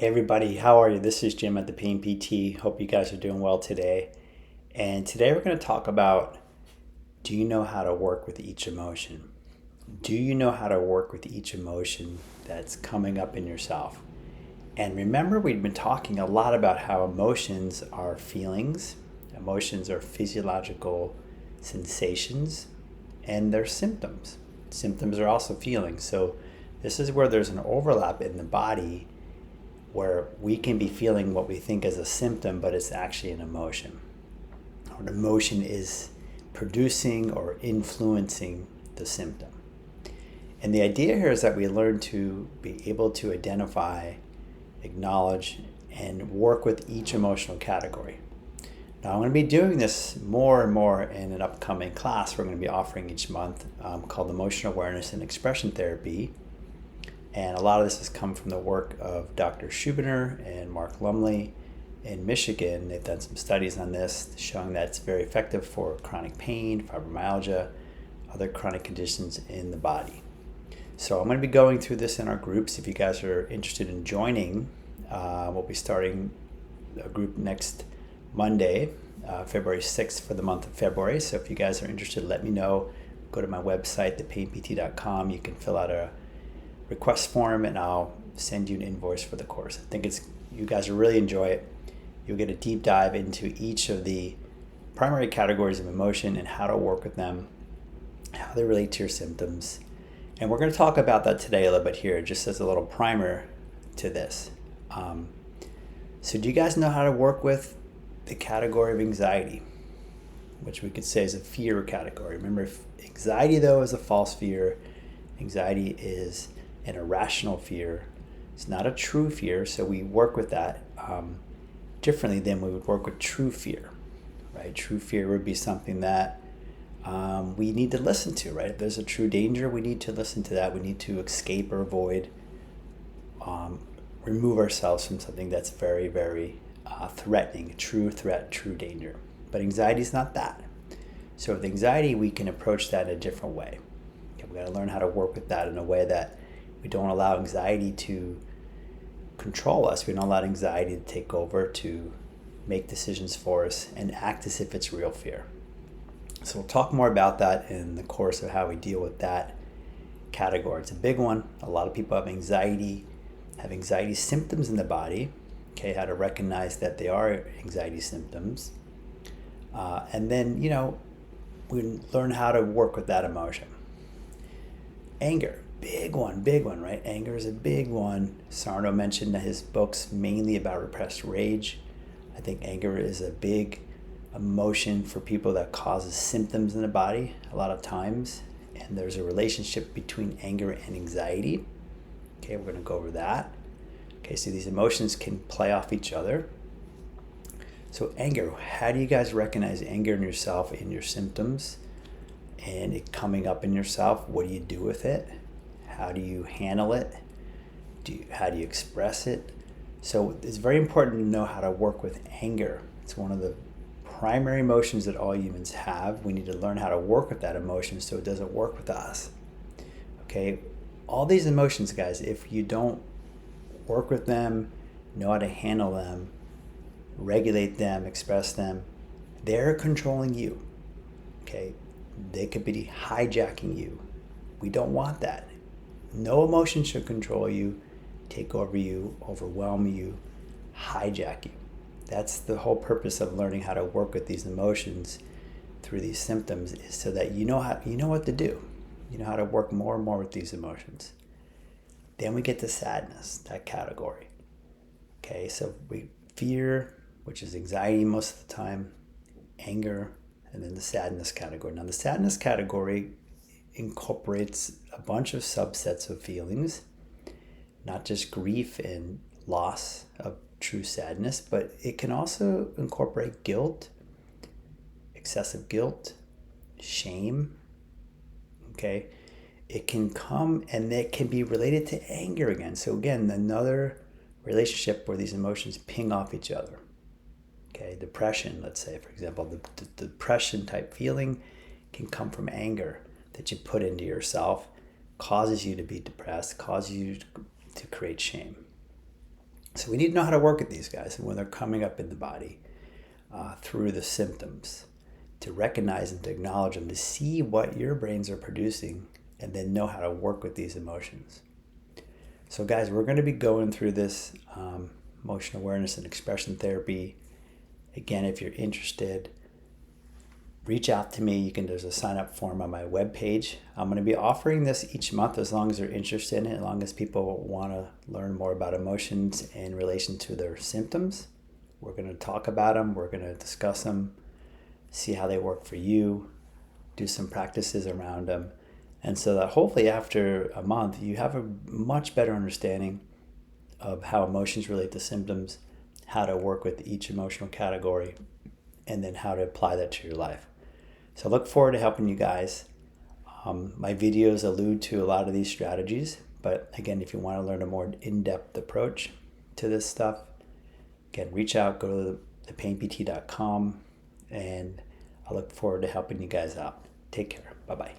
Hey everybody, how are you? This is Jim at the Pain PT. Hope you guys are doing well today. And today we're going to talk about, do you know how to work with each emotion? Do you know how to work with each emotion that's coming up in yourself? And remember, we've been talking a lot about how emotions are feelings, emotions are physiological sensations, and they're symptoms. Symptoms are also feelings. So this is where there's an overlap in the body where we can be feeling what we think is a symptom, but it's actually an emotion. Or an emotion is producing or influencing the symptom. And the idea here is that we learn to be able to identify, acknowledge, and work with each emotional category. Now, I'm going to be doing this more and more in an upcoming class we're going to be offering each month called Emotional Awareness and Expression Therapy. And a lot of this has come from the work of Dr. Schubiner and Mark Lumley in Michigan. They've done some studies on this showing that it's very effective for chronic pain, fibromyalgia, other chronic conditions in the body. So I'm going to be going through this in our groups. If you guys are interested in joining, we'll be starting a group next Monday, February 6th for the month of February. So if you guys are interested, let me know. Go to my website, thepainpt.com. You can fill out a request form and I'll send you an invoice for the course. I think you guys will really enjoy it. You'll get a deep dive into each of the primary categories of emotion and how to work with them, how they relate to your symptoms. And we're going to talk about that today a little bit here, just as a little primer to this. So do you guys know how to work with the category of anxiety, which we could say is a fear category? Remember, if anxiety, though, is a false fear. Anxiety is an irrational fear. It's not a true fear, so we work with that differently than we would work with true fear, right? True fear would be something that we need to listen to, right? If there's a true danger, we need to listen to that. We need to escape or avoid, remove ourselves from something that's very, very threatening, true threat, true danger. But anxiety is not that. So with anxiety, we can approach that in a different way. We've got to learn how to work with that in a way that we don't allow anxiety to control us. We don't allow anxiety to take over, to make decisions for us and act as if it's real fear. So we'll talk more about that in the course of how we deal with that category. It's a big one. A lot of people have anxiety symptoms in the body. Okay, how to recognize that they are anxiety symptoms. And then, we learn how to work with that emotion. Anger, big one, right? Anger is a big one. Sarno mentioned his books mainly about repressed rage. I think anger is a big emotion for people that causes symptoms in the body a lot of times. And there's a relationship between anger and anxiety. Okay, we're going to go over that. Okay, so these emotions can play off each other. So anger, how do you guys recognize anger in yourself, in your symptoms? And it coming up in yourself, what do you do with it? How do you handle it? How do you express it? So it's very important to know how to work with anger. It's one of the primary emotions that all humans have. We need to learn how to work with that emotion so it doesn't work with us. Okay, all these emotions, guys, if you don't work with them, know how to handle them, regulate them, express them, they're controlling you. Okay, they could be hijacking you. We don't want that. No emotion should control you, take over you, overwhelm you, hijack you. That's the whole purpose of learning how to work with these emotions through these symptoms, is so that you know what to do. You know how to work more and more with these emotions. Then we get to sadness, that category. Okay, so we fear, which is anxiety most of the time, anger, and then the sadness category. Now, the sadness category incorporates a bunch of subsets of feelings, not just grief and loss of true sadness, but it can also incorporate guilt, excessive guilt, shame. Okay, it can come and it can be related to anger again. So again, another relationship where these emotions ping off each other. Okay, depression, let's say, for example, the depression type feeling can come from anger that you put into yourself, causes you to be depressed, causes you to create shame. So we need to know how to work with these guys and when they're coming up in the body through the symptoms, to recognize and to acknowledge them, to see what your brains are producing, and then know how to work with these emotions. So guys, we're going to be going through this emotional awareness and expression therapy. Again, if you're interested, reach out to me. There's a sign up form on my webpage. I'm going to be offering this each month as long as they're interested in it, as long as people want to learn more about emotions in relation to their symptoms. We're going to talk about them. We're going to discuss them, see how they work for you, do some practices around them. And so that hopefully after a month, you have a much better understanding of how emotions relate to symptoms, how to work with each emotional category, and then how to apply that to your life. So I look forward to helping you guys. My videos allude to a lot of these strategies, but again, if you want to learn a more in-depth approach to this stuff, again, reach out, go to thepainpt.com, and I look forward to helping you guys out. Take care. Bye-bye.